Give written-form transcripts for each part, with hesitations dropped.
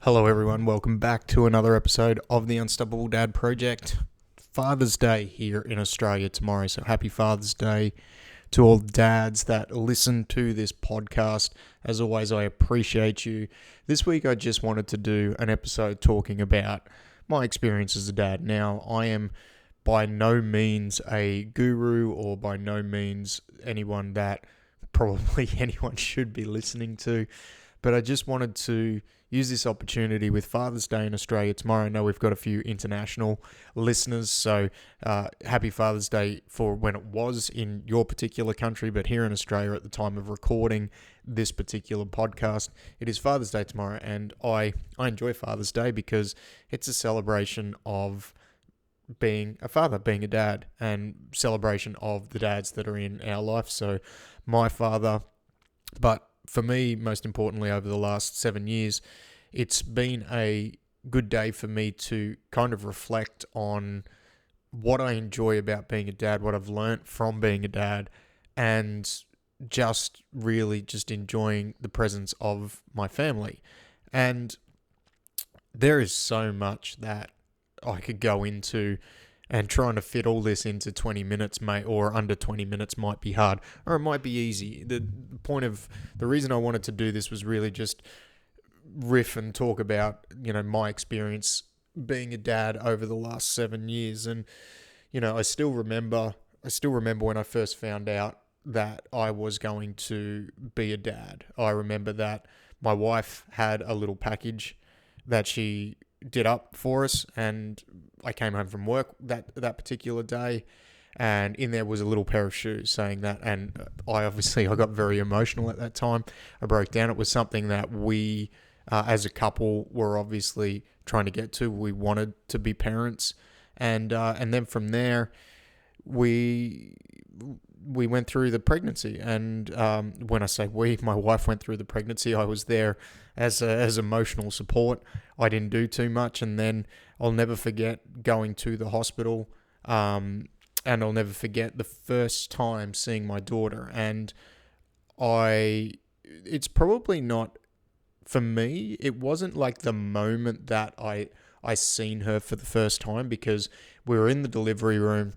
Hello, everyone. Welcome back to another episode of the Unstoppable Dad Project. Father's Day here in Australia tomorrow, so happy Father's Day to all the dads that listen to this podcast. As always, I appreciate you. This week, I just wanted to do an episode talking about my experience as a dad. Now, I am by no means a guru or by no means anyone that probably anyone should be listening to, but I just wanted to use this opportunity with Father's Day in Australia tomorrow. I know we've got a few international listeners, so happy Father's Day for when it was in your particular country, but here in Australia at the time of recording this particular podcast, it is Father's Day tomorrow, and I enjoy Father's Day because it's a celebration of being a father, being a dad, and celebration of the dads that are in our life. So my father, but for me, most importantly, over the last 7 years, it's been a good day for me to kind of reflect on what I enjoy about being a dad, what I've learnt from being a dad, and just really just enjoying the presence of my family. And there is so much that I could go into, and trying to fit all this into 20 minutes or under 20 minutes might be hard, or it might be easy. The reason I wanted to do this was really just riff and talk about, my experience being a dad over the last 7 years. And, I still remember when I first found out that I was going to be a dad. I remember that my wife had a little package that she did up for us, and I came home from work that particular day, and in there was a little pair of shoes saying that, and I got very emotional at that time. I broke down. It was something that we, as a couple, were obviously trying to get to. We wanted to be parents, and then from there, we went through the pregnancy. And when I say we, my wife went through the pregnancy. I was there as emotional support. I didn't do too much, and then I'll never forget going to the hospital, and I'll never forget the first time seeing my daughter. And it's probably not, for me, it wasn't like the moment that I seen her for the first time, because we were in the delivery room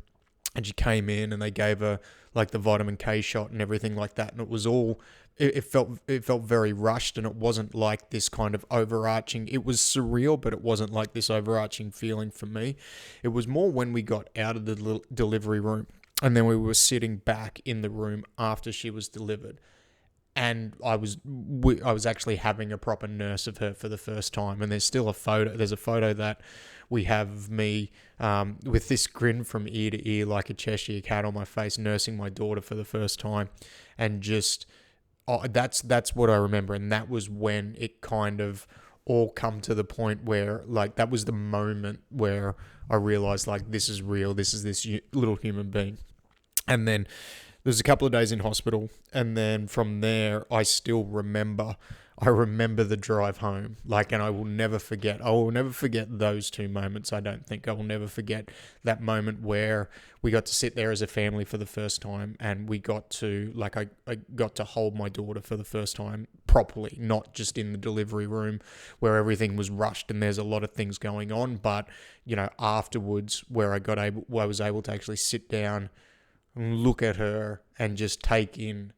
and she came in and they gave her like the vitamin K shot and everything like that. And it was all, it felt very rushed, and it wasn't like this kind of overarching, it was surreal, but it wasn't like this overarching feeling for me. It was more when we got out of the delivery room and then we were sitting back in the room after she was delivered. And I was actually having a proper nurse of her for the first time. And there's a photo that we have of me with this grin from ear to ear like a Cheshire cat on my face, nursing my daughter for the first time. And just, that's what I remember. And that was when it kind of all come to the point where, like, that was the moment where I realized, like, this is real. This is this little human being. And then there was a couple of days in hospital, and then from there, I remember the drive home, and I will never forget those two moments. I don't think I will never forget that moment where we got to sit there as a family for the first time, and we got to, I got to hold my daughter for the first time properly, not just in the delivery room where everything was rushed and there's a lot of things going on, but, afterwards where I was able to actually sit down and look at her and just take in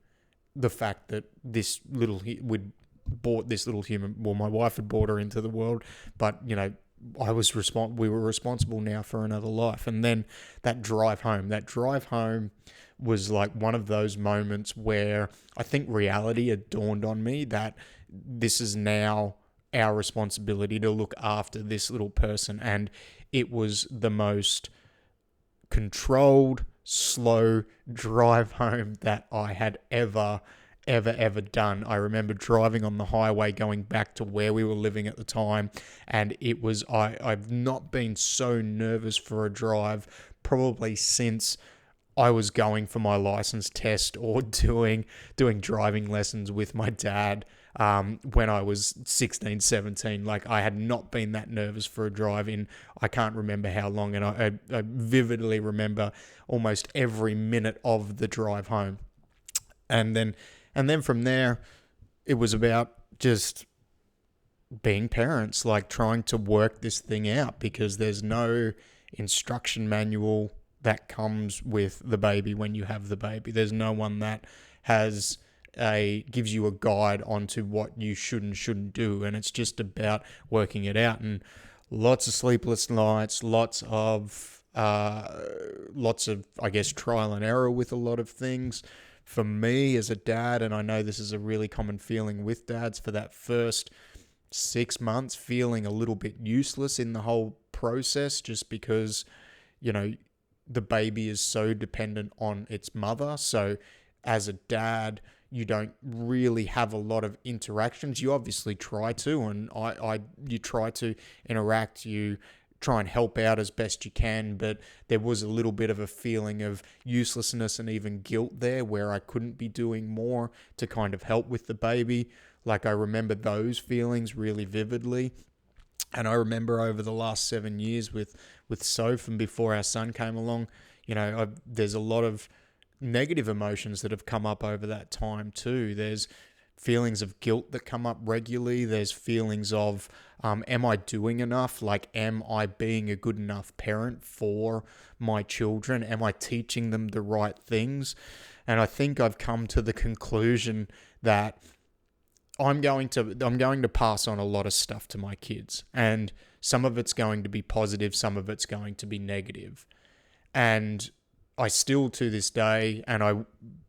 the fact that we'd brought this little human, well, my wife had brought her into the world, but, we were responsible now for another life. And then that drive home was like one of those moments where I think reality had dawned on me that this is now our responsibility to look after this little person. And it was the most controlled, slow drive home that I had ever done. I remember driving on the highway going back to where we were living at the time, and it was, I've not been so nervous for a drive probably since I was going for my license test or doing driving lessons with my dad when I was 16, 17. Like, I had not been that nervous for a drive in, I can't remember how long, and I vividly remember almost every minute of the drive home. And then from there, it was about just being parents, like trying to work this thing out, because there's no instruction manual that comes with the baby when you have the baby. There's no one that has gives you a guide onto what you should and shouldn't do, and it's just about working it out. And lots of sleepless nights, lots of I guess trial and error with a lot of things. For me as a dad, and I know this is a really common feeling with dads, for that first 6 months feeling a little bit useless in the whole process, just because, the baby is so dependent on its mother. So as a dad, you don't really have a lot of interactions. You obviously try to, and you try to interact, you try and help out as best you can, but there was a little bit of a feeling of uselessness and even guilt there, where I couldn't be doing more to kind of help with the baby. Like, I remember those feelings really vividly. And I remember over the last 7 years with Soph, and before our son came along, there's a lot of negative emotions that have come up over that time too. There's feelings of guilt that come up regularly. There's feelings of, am I doing enough? Like, am I being a good enough parent for my children? Am I teaching them the right things? And I think I've come to the conclusion that I'm going to pass on a lot of stuff to my kids, and some of it's going to be positive, some of it's going to be negative. And I still, to this day, and I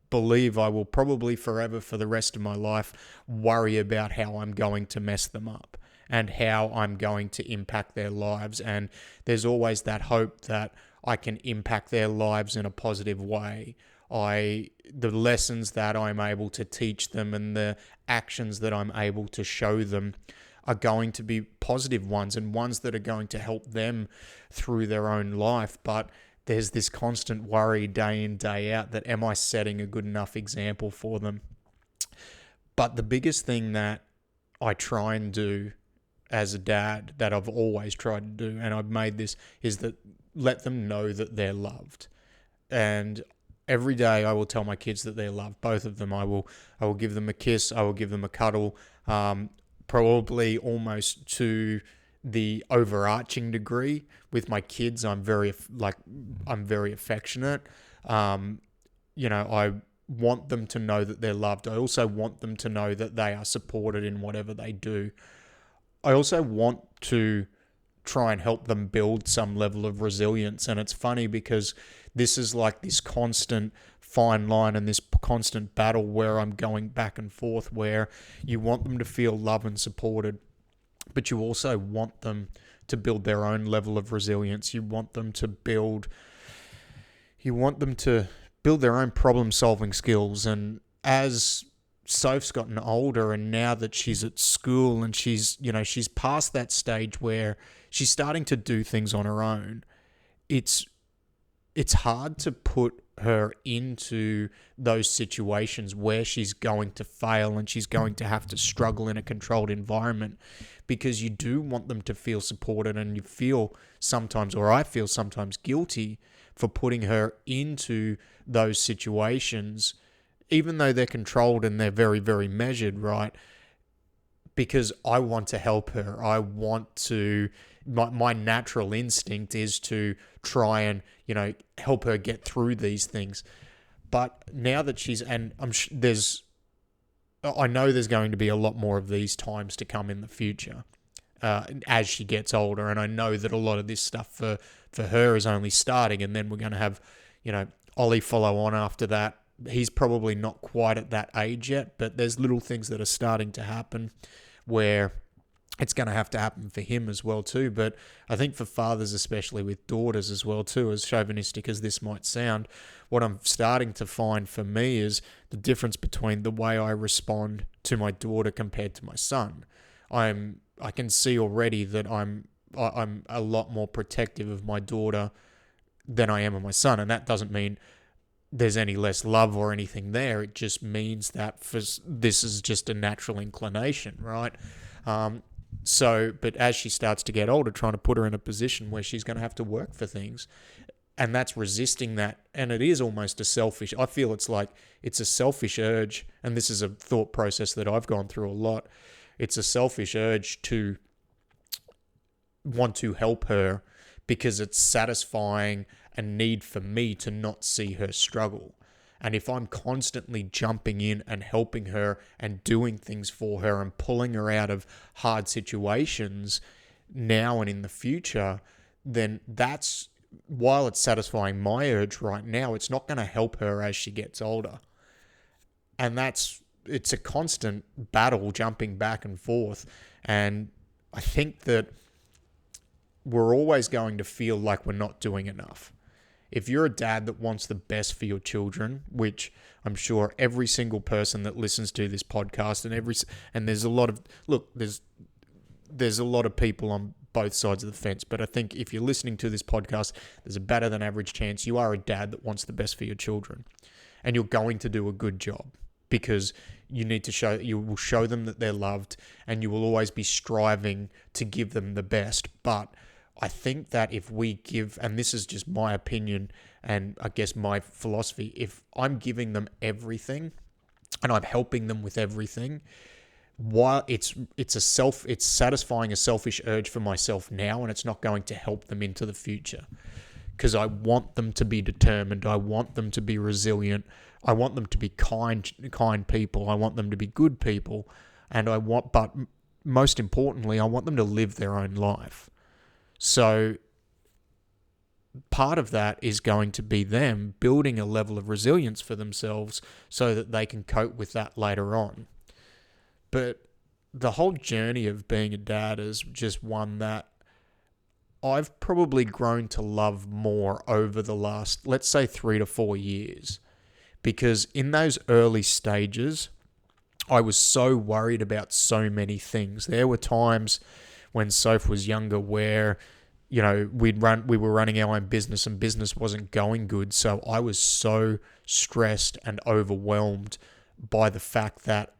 believe I will probably forever, for the rest of my life, worry about how I'm going to mess them up and how I'm going to impact their lives. And there's always that hope that I can impact their lives in a positive way. The lessons that I'm able to teach them and the actions that I'm able to show them are going to be positive ones, and ones that are going to help them through their own life. But there's this constant worry day in, day out, that am I setting a good enough example for them? But the biggest thing that I try and do as a dad, that I've always tried to do, and I've made this, is that let them know that they're loved. And every day I will tell my kids that they're loved, both of them. I will give them a kiss, I will give them a cuddle, probably almost to the overarching degree. With my kids, I'm very affectionate. I want them to know that they're loved. I also want them to know that they are supported in whatever they do. I also want to try and help them build some level of resilience. And it's funny, because this is like this constant fine line and this constant battle where I'm going back and forth, where you want them to feel loved and supported, but you also want them to build their own level of resilience. You want them to build their own problem-solving skills. And as Soph's gotten older, and now that she's at school and she's past that stage where she's starting to do things on her own, it's hard to put her into those situations where she's going to fail and she's going to have to struggle in a controlled environment, because you do want them to feel supported, and you feel sometimes, or I feel sometimes, guilty for putting her into those situations, even though they're controlled and they're very, very measured, right? Because I want to help her. I want to, my natural instinct is to try and, help her get through these things. But now that I know there's going to be a lot more of these times to come in the future, as she gets older. And I know that a lot of this stuff for her is only starting, and then we're going to have, Ollie follow on after that. He's probably not quite at that age yet, but there's little things that are starting to happen where it's going to have to happen for him as well too. But I think for fathers, especially with daughters as well too, as chauvinistic as this might sound, what I'm starting to find for me is the difference between the way I respond to my daughter compared to my son. I can see already that I'm a lot more protective of my daughter than I am of my son, and that doesn't mean there's any less love or anything there. It just means that this is just a natural inclination, right? But as she starts to get older, trying to put her in a position where she's going to have to work for things, and that's resisting that. And it is almost I feel it's like it's a selfish urge, and this is a thought process that I've gone through a lot. It's a selfish urge to want to help her because it's satisfying a need for me to not see her struggle. And if I'm constantly jumping in and helping her and doing things for her and pulling her out of hard situations now and in the future, then that's, while it's satisfying my urge right now, it's not going to help her as she gets older. And it's a constant battle jumping back and forth. And I think that we're always going to feel like we're not doing enough. If you're a dad that wants the best for your children, which I'm sure every single person that listens to this podcast and there's a lot of, look, there's a lot of people on both sides of the fence, but I think if you're listening to this podcast, there's a better than average chance you are a dad that wants the best for your children, and you're going to do a good job because you will show them that they're loved, and you will always be striving to give them the best. But I think that if we give, and this is just my opinion and I guess my philosophy, if I'm giving them everything and I'm helping them with everything, while it's satisfying a selfish urge for myself now, and it's not going to help them into the future, because I want them to be determined, I want them to be resilient, I want them to be kind people, I want them to be good people, but most importantly, I want them to live their own life. So part of that is going to be them building a level of resilience for themselves so that they can cope with that later on. But the whole journey of being a dad is just one that I've probably grown to love more over the last, let's say, 3 to 4 years. Because in those early stages, I was so worried about so many things. There were times when Soph was younger where, we were running our own business and business wasn't going good. So I was so stressed and overwhelmed by the fact that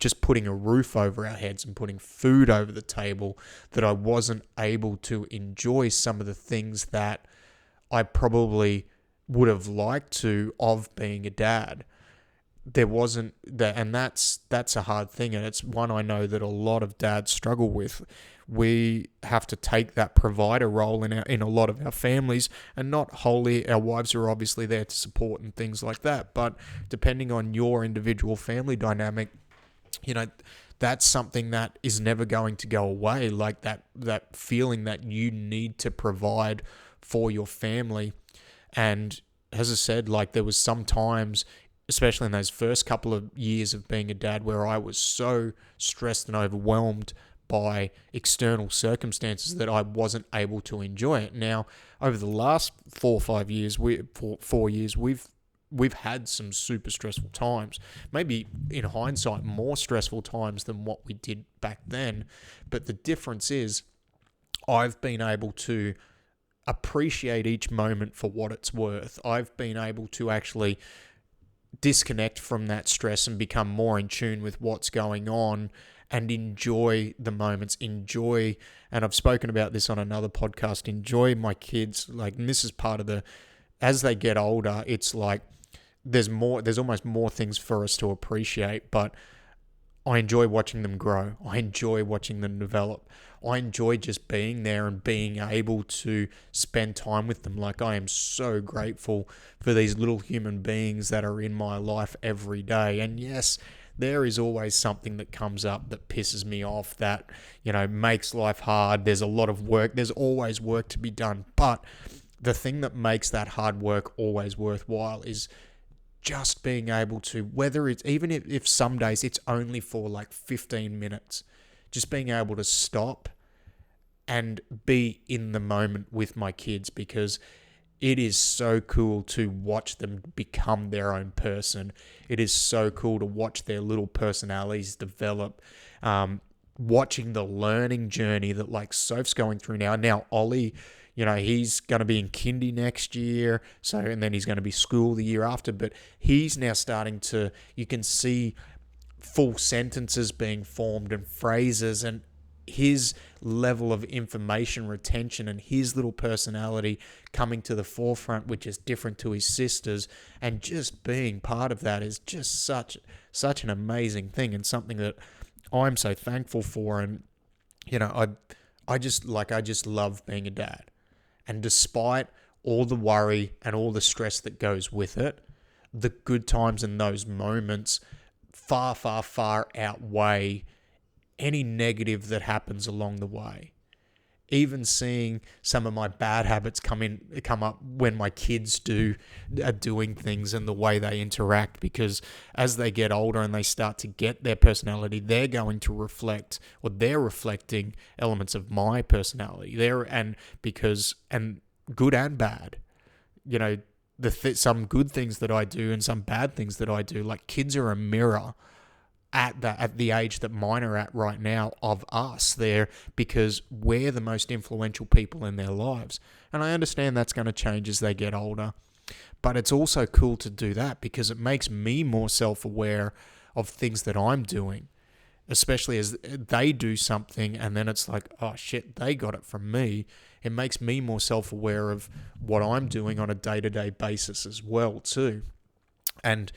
just putting a roof over our heads and putting food over the table, that I wasn't able to enjoy some of the things that I probably would have liked to of being a dad. There wasn't that, and that's a hard thing, and it's one I know that a lot of dads struggle with. We have to take that provider role in a lot of our families, and not wholly. Our wives are obviously there to support and things like that, but depending on your individual family dynamic, that's something that is never going to go away. Like that feeling that you need to provide for your family. And as I said, like there was some times, especially in those first couple of years of being a dad, where I was so stressed and overwhelmed by external circumstances that I wasn't able to enjoy it. Now, over the last 4 years, we've had some super stressful times. Maybe in hindsight, more stressful times than what we did back then. But the difference is, I've been able to appreciate each moment for what it's worth. I've been able to actually disconnect from that stress and become more in tune with what's going on and enjoy the moments, and I've spoken about this on another podcast, enjoy my kids. And this is part of as they get older, it's like there's almost more things for us to appreciate, but I enjoy watching them grow. I enjoy watching them develop. I enjoy just being there and being able to spend time with them. Like, I am so grateful for these little human beings that are in my life every day. And yes, there is always something that comes up that pisses me off, that, makes life hard. There's a lot of work. There's always work to be done. But the thing that makes that hard work always worthwhile is just being able to, whether it's, even if some days it's only for like 15 minutes, just being able to stop and be in the moment with my kids, because it is so cool to watch them become their own person. It is so cool to watch their little personalities develop. Watching the learning journey that like Soph's going through now. Now Ollie, he's going to be in kindy next year. And then he's going to be school the year after. But he's now starting to, you can see full sentences being formed and phrases, and his level of information retention and his little personality coming to the forefront, which is different to his sisters, and just being part of that is just such an amazing thing, and something that I'm so thankful for. And I just love being a dad. And despite all the worry and all the stress that goes with it, the good times in those moments far, far, far outweigh any negative that happens along the way. Even seeing some of my bad habits come up when my kids are doing things and the way they interact, because as they get older and they start to get their personality, they're going to reflect, or they're reflecting elements of my personality there. And good and bad, you know some good things that I do and some bad things that I do. Like, kids are a mirror at the age that mine are at right now of us there, because we're the most influential people in their lives. And I understand that's going to change as they get older, but it's also cool to do that because it makes me more self-aware of things that I'm doing, especially as they do something and then it's like, oh shit, they got it from me. It makes me more self-aware of what I'm doing on a day-to-day basis as well too. And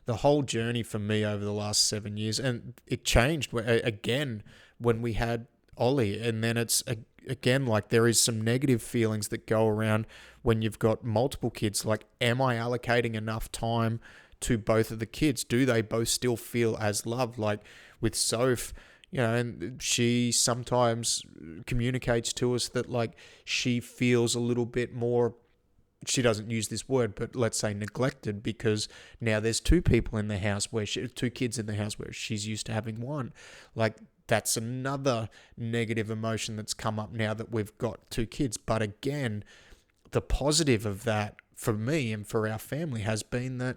the whole journey for me over the last 7 years, and it changed again when we had Ollie, and then it's again, like, there is some negative feelings that go around when you've got multiple kids. Like, am I allocating enough time to both of the kids? Do they both still feel as loved? Like with Soph, and she sometimes communicates to us that, like, she feels a little bit more, she doesn't use this word, but let's say neglected, because now there's two people in the house two kids in the house where she's used to having one. Like, that's another negative emotion that's come up now that we've got two kids. But again, the positive of that for me and for our family has been that,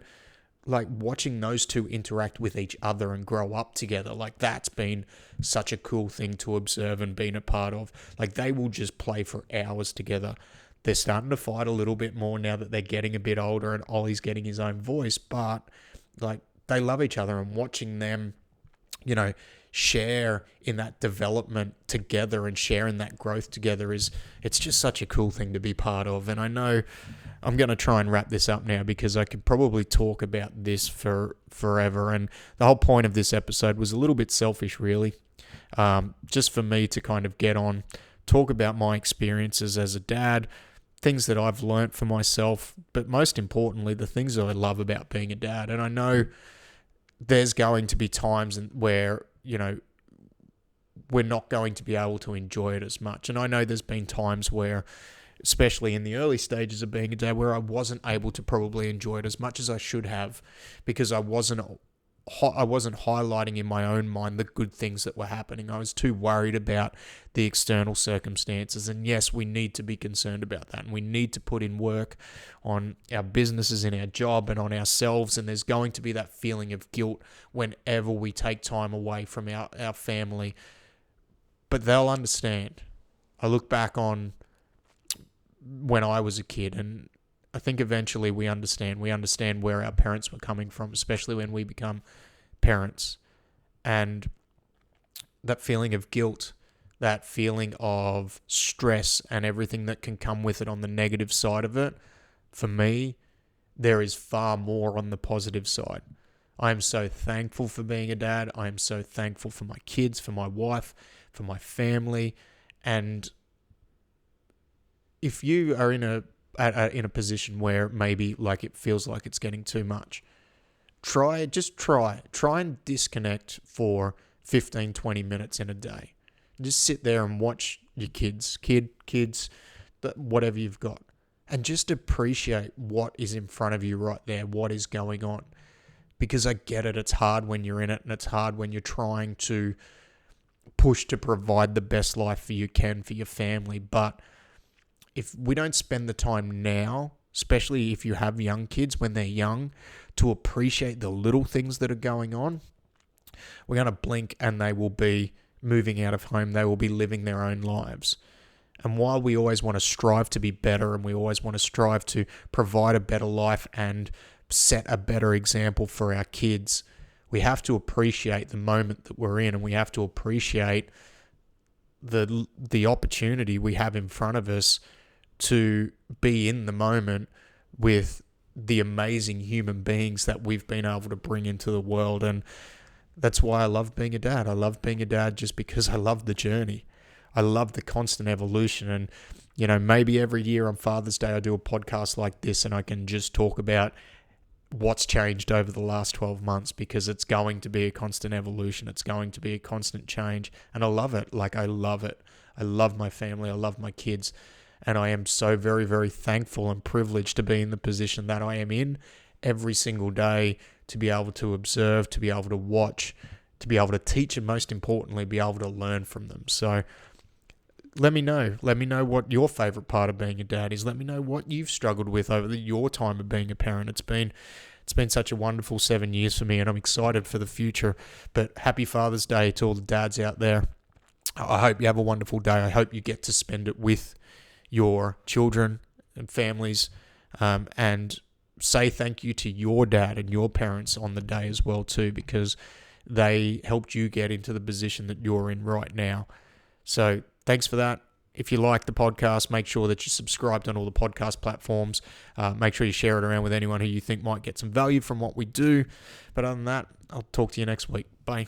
like, watching those two interact with each other and grow up together, like, that's been such a cool thing to observe and been a part of. Like, they will just play for hours together. They're starting to fight a little bit more now that they're getting a bit older and Ollie's getting his own voice, but, like, they love each other, and watching them, share in that development together and share in that growth together it's just such a cool thing to be part of. And I know I'm going to try and wrap this up now because I could probably talk about this for forever. And the whole point of this episode was a little bit selfish, really. Just for me to kind of get on, talk about my experiences as a dad, things that I've learnt for myself, but most importantly, the things that I love about being a dad. And I know there's going to be times where, we're not going to be able to enjoy it as much. And I know there's been times where, especially in the early stages of being a dad, where I wasn't able to probably enjoy it as much as I should have, because I wasn't highlighting in my own mind the good things that were happening. I was too worried about the external circumstances. And yes, we need to be concerned about that. And we need to put in work on our businesses and our job and on ourselves. And there's going to be that feeling of guilt whenever we take time away from our family. But they'll understand. I look back on when I was a kid, and I think eventually we understand. We understand where our parents were coming from, especially when we become parents. And that feeling of guilt, that feeling of stress and everything that can come with it on the negative side of it, for me, there is far more on the positive side. I am so thankful for being a dad. I am so thankful for my kids, for my wife, for my family. And if you are in a position where maybe, like, it feels like it's getting too much, try and disconnect for 15, 20 minutes in a day. Just sit there and watch your kids, whatever you've got, and just appreciate what is in front of you right there, what is going on. Because I get it, it's hard when you're in it, and it's hard when you're trying to push to provide the best life you can for your family. But if we don't spend the time now, especially if you have young kids when they're young, to appreciate the little things that are going on, we're going to blink and they will be moving out of home. They will be living their own lives. And while we always want to strive to be better, and we always want to strive to provide a better life and set a better example for our kids, we have to appreciate the moment that we're in, and we have to appreciate the opportunity we have in front of us to be in the moment with the amazing human beings that we've been able to bring into the world. And That's why I love being a dad. I love being a dad just because I love the journey. I love the constant evolution. And, maybe every year on Father's Day, I do a podcast like this and I can just talk about what's changed over the last 12 months, because it's going to be a constant evolution. It's going to be a constant change. And I love it. I love it. I love my family. I love my kids. And I am so very, very thankful and privileged to be in the position that I am in every single day, to be able to observe, to be able to watch, to be able to teach, and most importantly, be able to learn from them. So let me know. Let me know what your favorite part of being a dad is. Let me know what you've struggled with over your time of being a parent. It's been such a wonderful 7 years for me, and I'm excited for the future. But happy Father's Day to all the dads out there. I hope you have a wonderful day. I hope you get to spend it with your children and families, and say thank you to your dad and your parents on the day as well too, because they helped you get into the position that you're in right now. So thanks for that. If you like the podcast, make sure that you're subscribed on all the podcast platforms. Make sure you share it around with anyone who you think might get some value from what we do. But other than that, I'll talk to you next week. Bye.